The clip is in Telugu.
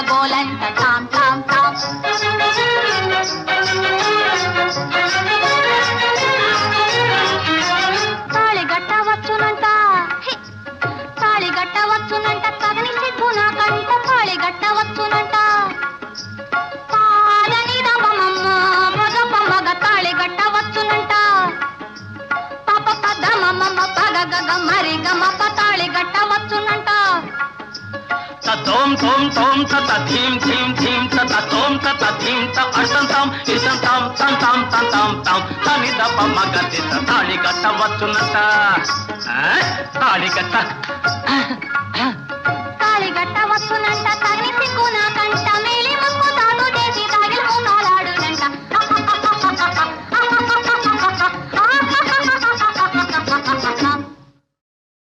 గోలంట టామ్ టామ్ టామ్ తాళి గట్టవచ్చునంట తాళి గట్టవచ్చునంట తగని సిగ్గు నాకంట తాళి గట్టవచ్చునంట పాదని రమమ్మ మగ మగ తాళి గట్టవచ్చునంట పాప పద మమ్మ పగ గగ మరి గమ తాళి గట్టవచ్చునంట తోం తోం తోం తత ధీం ధీం ధీం తత తోం తత ధీం త అర్సంతాం ఇసంతాం తంతాం తంతాం తాం తని దప మగ తాళి గట్టవచ్చునంట తాళి గట్ట